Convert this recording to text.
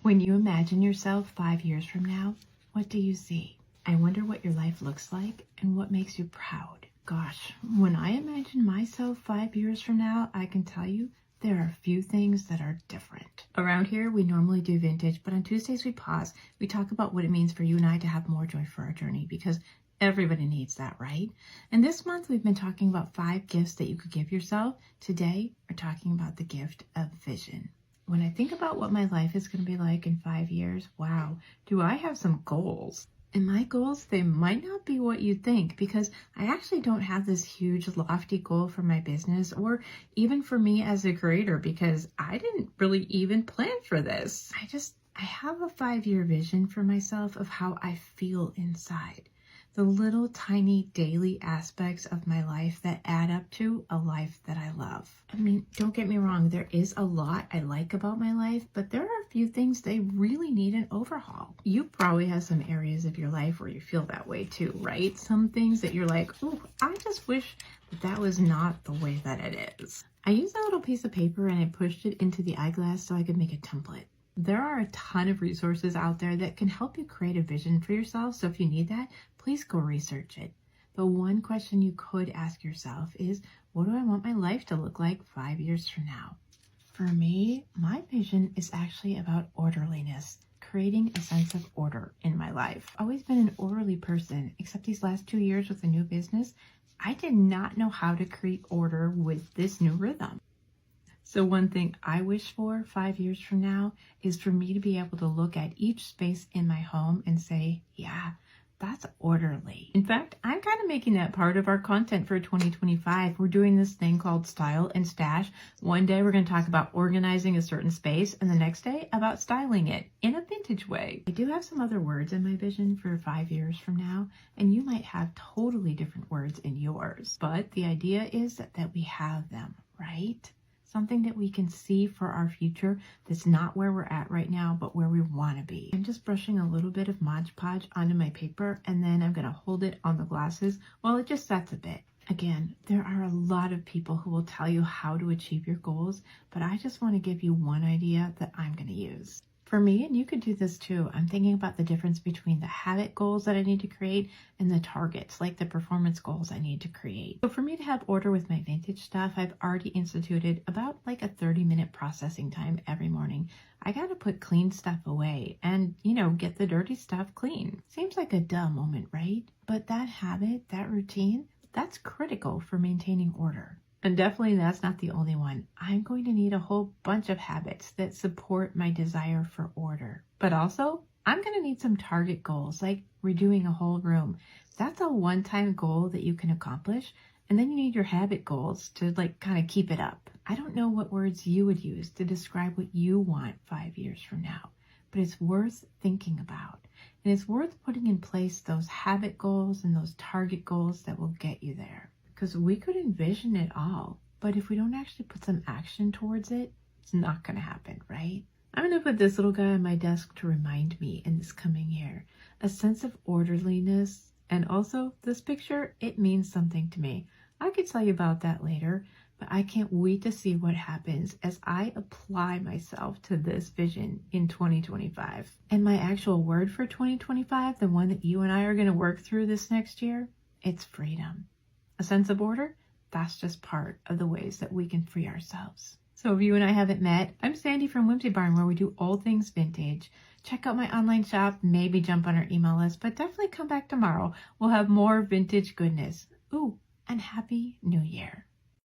When you imagine yourself 5 years from now, what do you see? I wonder what your life looks like and what makes you proud. Gosh, when I imagine myself 5 years from now, I can tell you there are a few things that are different. Around here, we normally do vintage, but on Tuesdays we pause. We talk about what it means for you and I to have more joy for our journey because everybody needs that, right? And this month we've been talking about 5 gifts that you could give yourself. Today, we're talking about the gift of vision. When I think about what my life is going to be like in 5 years, wow, do I have some goals? And my goals, they might not be what you think because I actually don't have this huge lofty goal for my business or even for me as a creator because I didn't really even plan for this. I have a 5-year vision for myself of how I feel inside. The little tiny daily aspects of my life that add up to a life that I love. I mean, don't get me wrong, there is a lot I like about my life, but there are a few things they really need an overhaul. You probably have some areas of your life where you feel that way too, right? Some things that you're like, oh, I just wish that was not the way that it is. I used a little piece of paper and I pushed it into the eyeglass so I could make a template. There are a ton of resources out there that can help you create a vision for yourself. So if you need that, please go research it. The one question you could ask yourself is, what do I want my life to look like 5 years from now? For me, my vision is actually about orderliness, creating a sense of order in my life. I've always been an orderly person, except these last 2 years with a new business, I did not know how to create order with this new rhythm. So one thing I wish for 5 years from now is for me to be able to look at each space in my home and say, yeah, that's orderly. In fact, I'm kind of making that part of our content for 2025. We're doing this thing called Style and Stash. One day we're going to talk about organizing a certain space and the next day about styling it in a vintage way. I do have some other words in my vision for 5 years from now, and you might have totally different words in yours. But the idea is that we have them, right? Something that we can see for our future that's not where we're at right now, but where we want to be. I'm just brushing a little bit of Mod Podge onto my paper, and then I'm going to hold it on the glasses while it just sets a bit. Again, there are a lot of people who will tell you how to achieve your goals, but I just want to give you one idea that I'm going to use. For me, and you could do this too, I'm thinking about the difference between the habit goals that I need to create and the targets, like the performance goals I need to create. So for me to have order with my vintage stuff, I've already instituted about like a 30-minute processing time every morning. I got to put clean stuff away and, get the dirty stuff clean. Seems like a dumb moment, right? But that habit, that routine, that's critical for maintaining order. And definitely that's not the only one. I'm going to need a whole bunch of habits that support my desire for order. But also, I'm going to need some target goals, like redoing a whole room. That's a one-time goal that you can accomplish. And then you need your habit goals to kind of keep it up. I don't know what words you would use to describe what you want 5 years from now, but it's worth thinking about. And it's worth putting in place those habit goals and those target goals that will get you there. Because we could envision it all, but if we don't actually put some action towards it, it's not going to happen, right? I'm going to put this little guy on my desk to remind me in this coming year. A sense of orderliness, and also this picture, it means something to me. I could tell you about that later, but I can't wait to see what happens as I apply myself to this vision in 2025. And my actual word for 2025, the one that you and I are going to work through this next year, it's freedom. A sense of order, that's just part of the ways that we can free ourselves. So if you and I haven't met, I'm Sandy from Whimsy Barn, where we do all things vintage. Check out my online shop, maybe jump on our email list, but definitely come back tomorrow. We'll have more vintage goodness. Ooh, and Happy New Year.